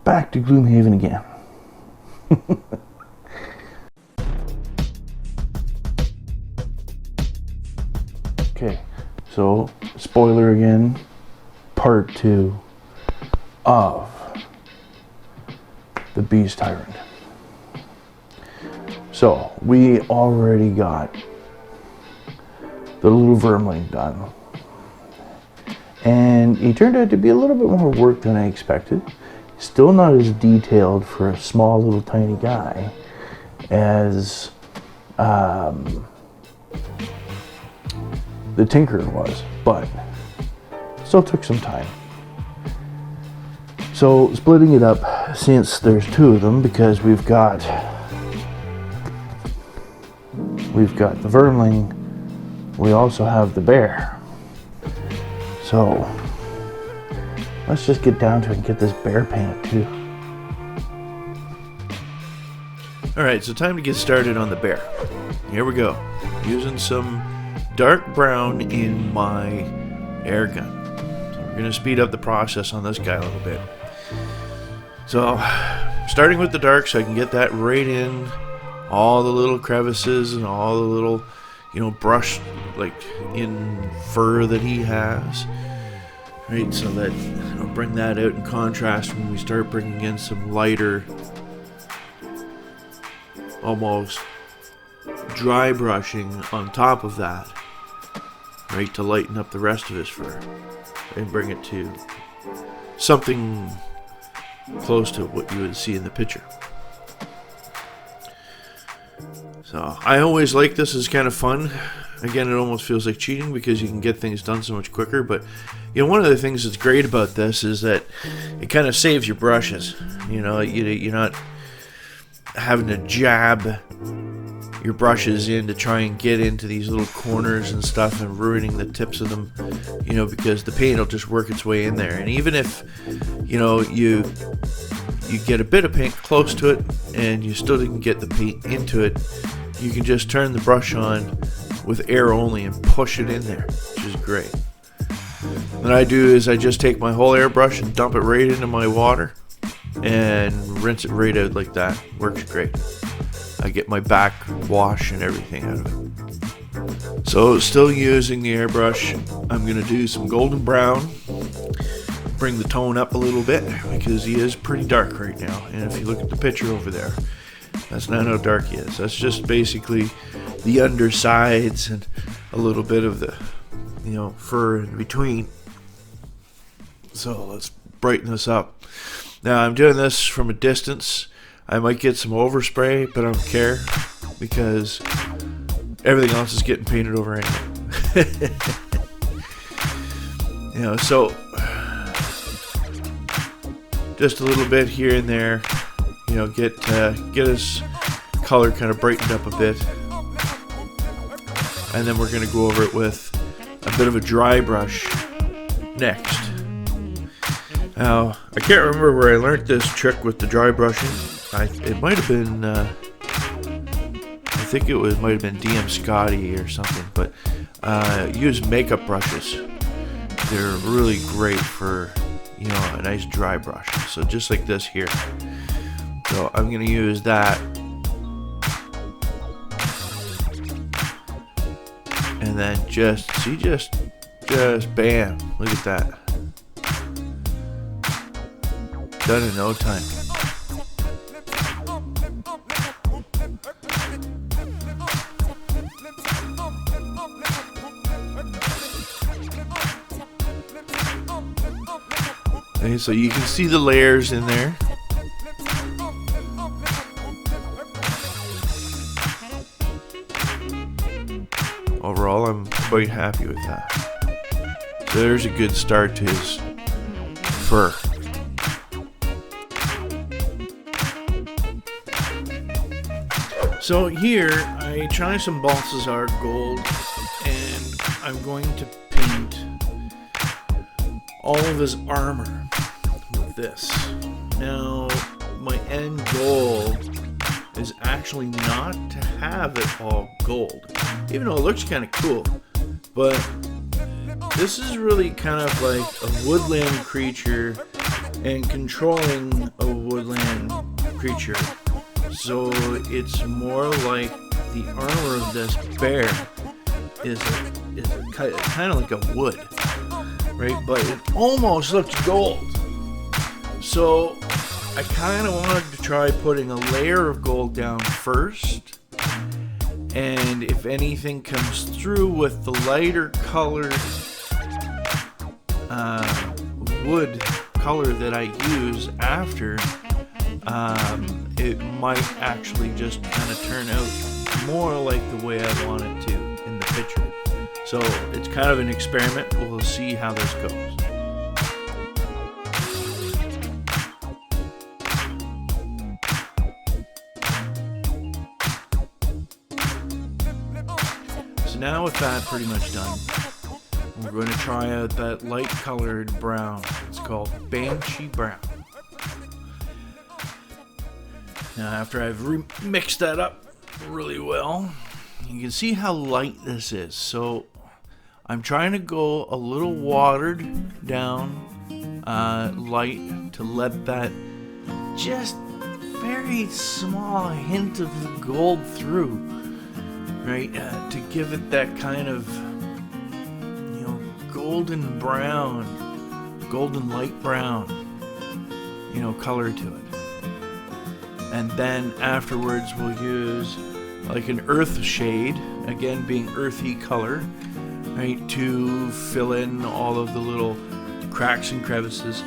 back to Gloomhaven again. Okay, so spoiler again, part 2 of the Beast Tyrant. So we already got the little vermling done, and he turned out to be a little bit more work than I expected. Still not as detailed for a small little tiny guy as the Tinkerer was, but still took some time. So splitting it up, since there's 2 of them, because we've got the vermling, we also have the bear. So let's just get down to it and get this bear painted too. Alright, so time to get started on the bear. Here we go. Using some dark brown in my air gun. So we're going to speed up the process on this guy a little bit. So, starting with the dark so I can get that right in all the little crevices and all the little, brush, like, in fur that he has. Right, so that I'll bring that out in contrast when we start bringing in some lighter, almost dry brushing on top of that, right, to lighten up the rest of his fur and bring it to something close to what you would see in the picture. So I always like this. It's kind of fun. Again, it almost feels like cheating because you can get things done so much quicker, but one of the things that's great about this is that it kind of saves your brushes. You're not having to jab your brushes in to try and get into these little corners and stuff and ruining the tips of them, because the paint will just work its way in there. And even if you get a bit of paint close to it and you still didn't get the paint into it, you can just turn the brush on with air only and push it in there, which is great. What I do is I just take my whole airbrush and dump it right into my water and rinse it right out like that. Works great. I get my back wash and everything out of it. So still using the airbrush, I'm going to do some golden brown, bring the tone up a little bit because he is pretty dark right now. And if you look at the picture over there, that's not how dark he is. That's just basically the undersides and a little bit of the fur in between. So let's brighten this up. Now I'm doing this from a distance. I might get some overspray, but I don't care because everything else is getting painted over anyway. So just a little bit here and there, get his color kind of brightened up a bit. And then we're going to go over it with a bit of a dry brush next. Now, I can't remember where I learned this trick with the dry brushing. It might have been, I think it might have been DM Scotty or something, but use makeup brushes. They're really great for, a nice dry brush. So just like this here. So I'm going to use that. And then just bam, look at that. Done in no time. Okay, so you can see the layers in there. Overall, I'm quite happy with that. So there's a good start to his fur. So here, I try some Bathasar Gold, and I'm going to paint all of his armor with this. Now, my end goal is actually not to have it all gold, even though it looks kind of cool, but this is really kind of like a woodland creature and controlling a woodland creature. So it's more like the armor of this bear is kind of like a wood, right? But it almost looks gold. So I kind of wanted to try putting a layer of gold down first, and if anything comes through with the lighter colored wood color that I use after, it might actually just kind of turn out more like the way I want it to in the picture. So it's kind of an experiment. We'll see how this goes. So now with that pretty much done, we're going to try out that light colored brown. It's called Banshee Brown. Now after I've mixed that up really well, you can see how light this is. So I'm trying to go a little watered down light to let that just very small hint of the gold through, right? To give it that kind of, golden brown, golden light brown, color to it. And then afterwards we'll use like an Earthshade, again being earthy color, right, to fill in all of the little cracks and crevices,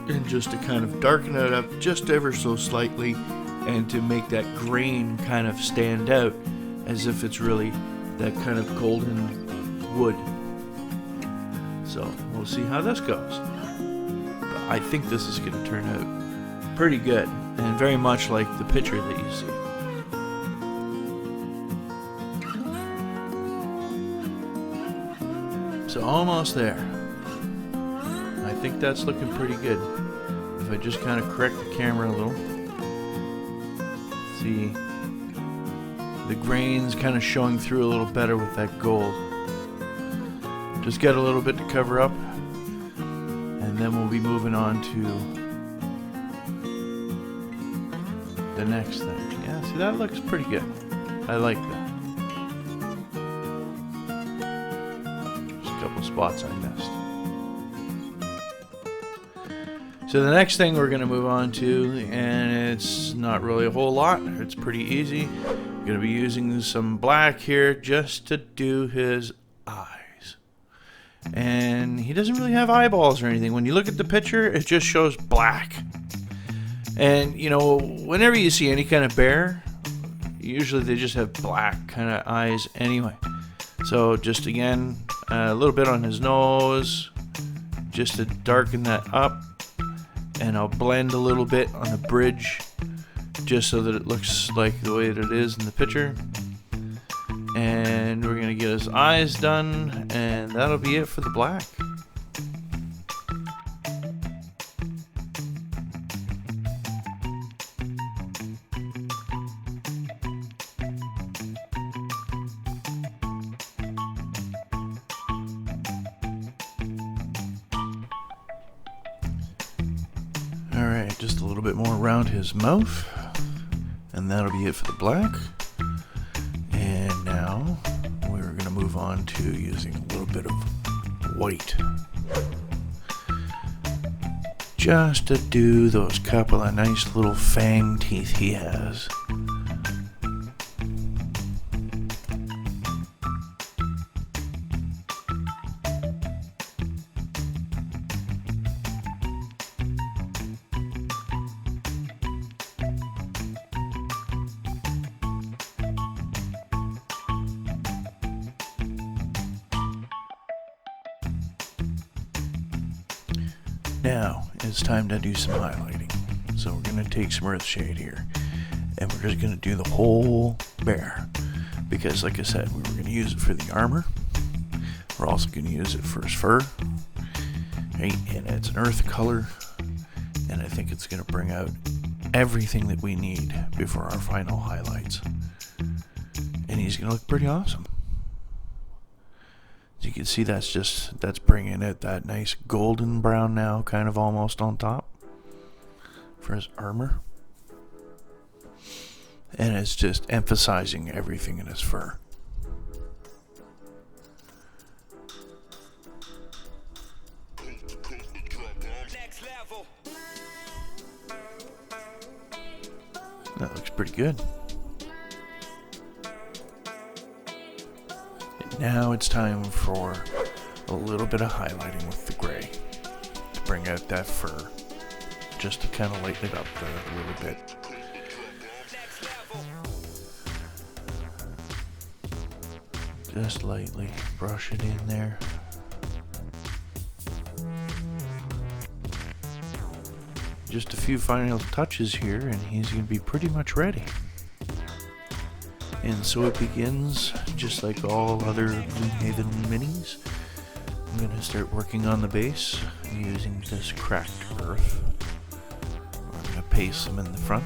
and just to kind of darken it up just ever so slightly, and to make that grain kind of stand out as if it's really that kind of golden wood. So we'll see how this goes. But I think this is going to turn out pretty good, and very much like the picture that you see. So almost there. I think that's looking pretty good. If I just kind of correct the camera a little. See, the grains kind of showing through a little better with that gold. Just get a little bit to cover up, and then we'll be moving on to the next thing. Yeah, see, that looks pretty good. I like that. Just a couple spots I missed. So the next thing we're going to move on to, and it's not really a whole lot, it's pretty easy. I'm going to be using some black here just to do his eyes. And he doesn't really have eyeballs or anything. When you look at the picture, it just shows black. And, whenever you see any kind of bear, usually they just have black kind of eyes anyway. So just again, a little bit on his nose, just to darken that up. And I'll blend a little bit on the bridge, just so that it looks like the way that it is in the picture. And we're going to get his eyes done, and that'll be it for the black. Alright, just a little bit more around his mouth, and that'll be it for the black. And now we're going to move on to using a little bit of white, just to do those couple of nice little fang teeth he has. Now, it's time to do some highlighting. So we're going to take some Earthshade here, and we're just going to do the whole bear. Because, like I said, we were going to use it for the armor. We're also going to use it for his fur. Right? And it's an earth color. And I think it's going to bring out everything that we need before our final highlights. And he's going to look pretty awesome. As you can see, that's bringing out that nice golden brown now, kind of almost on top. for his armor. And it's just emphasizing everything in his fur. That looks pretty good. And now it's time for a little bit of highlighting with the gray to bring out that fur, just to kind of lighten it up a little bit. Just lightly brush it in there. Just a few final touches here and he's going to be pretty much ready. And so it begins, just like all other Gloomhaven minis. I'm going to start working on the base using this cracked earth. I'm going to paste some in the front.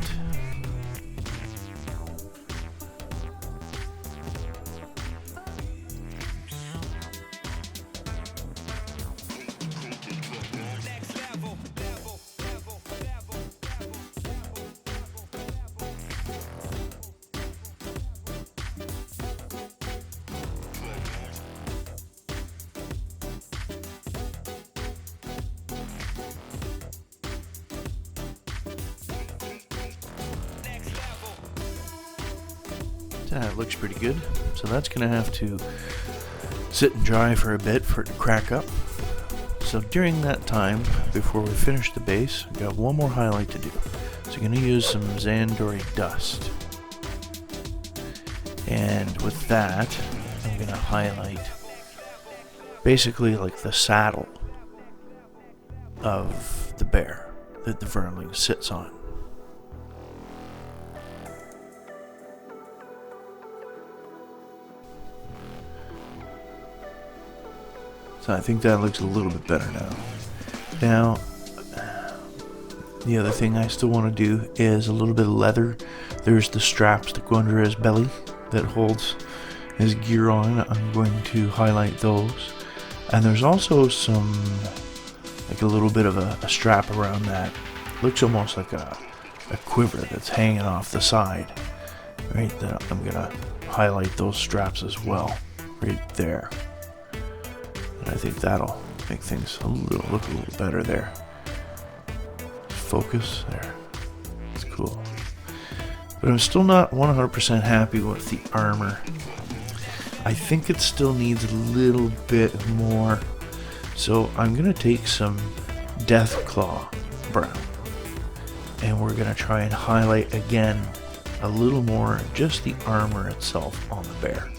That looks pretty good. So that's going to have to sit and dry for a bit for it to crack up. So during that time, before we finish the base, I've got one more highlight to do. So I'm going to use some Zandri Dust. And with that, I'm going to highlight basically like the saddle of the bear that the vermling sits on. So I think that looks a little bit better now. Now, the other thing I still want to do is a little bit of leather. There's the straps that go under his belly that holds his gear on. I'm going to highlight those. And there's also some, like a little bit of a strap around that. Looks almost like a quiver that's hanging off the side. Right there. I'm going to highlight those straps as well. Right there. And I think that'll make things look a little better there. Focus there. It's cool. But I'm still not 100% happy with the armor. I think it still needs a little bit more. So I'm going to take some Deathclaw Brown. And we're going to try and highlight again a little more just the armor itself on the bear.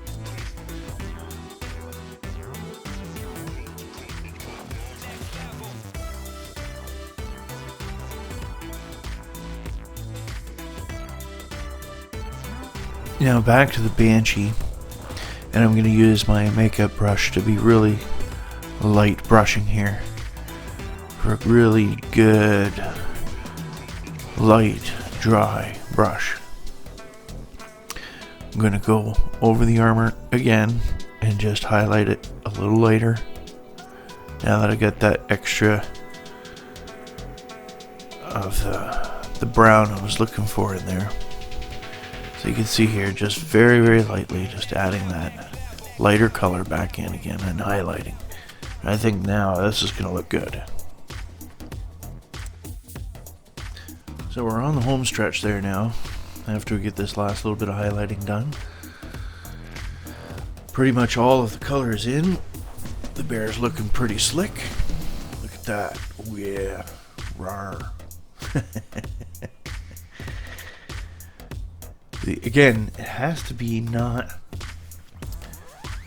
Now back to the Banshee, and I'm going to use my makeup brush to be really light brushing here for a really good light dry brush. I'm going to go over the armor again and just highlight it a little lighter now that I got that extra of the brown I was looking for in there. So you can see here, just very, very lightly, just adding that lighter color back in again and highlighting. And I think now this is going to look good. So we're on the home stretch there now, after we get this last little bit of highlighting done. Pretty much all of the color is in. The bear's looking pretty slick. Look at that. Oh yeah. Rawr. Again, it has to be not,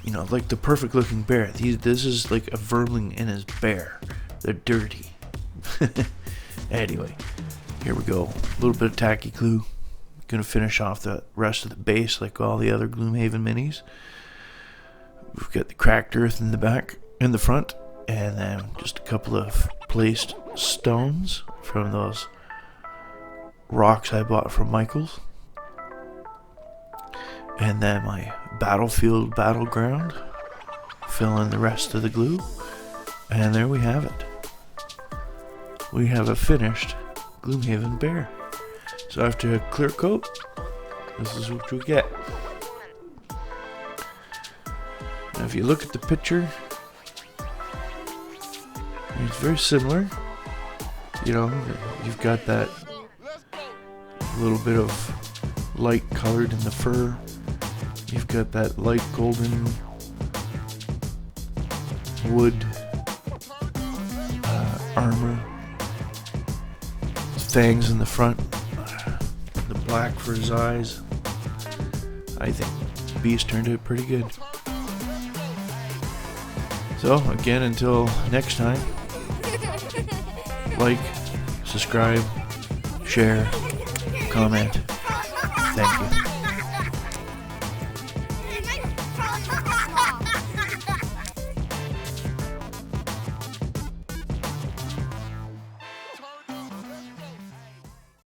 you know, like the perfect looking bear. This is like a vermling in his bear. They're dirty. Anyway, here we go. A little bit of tacky glue. Gonna finish off the rest of the base like all the other Gloomhaven minis. We've got the cracked earth in the back, in the front, and then just a couple of placed stones from those rocks I bought from Michael's. And then my battlefield battleground. Fill in the rest of the glue. And there we have it. We have a finished Gloomhaven bear. So after a clear coat, this is what you get. Now if you look at the picture, it's very similar. You know, you've got that little bit of light colored in the fur. You've got that light golden wood armor. Fangs in the front. The black for his eyes. I think Beast turned out pretty good. So, again, until next time, like, subscribe, share, comment. Thank you.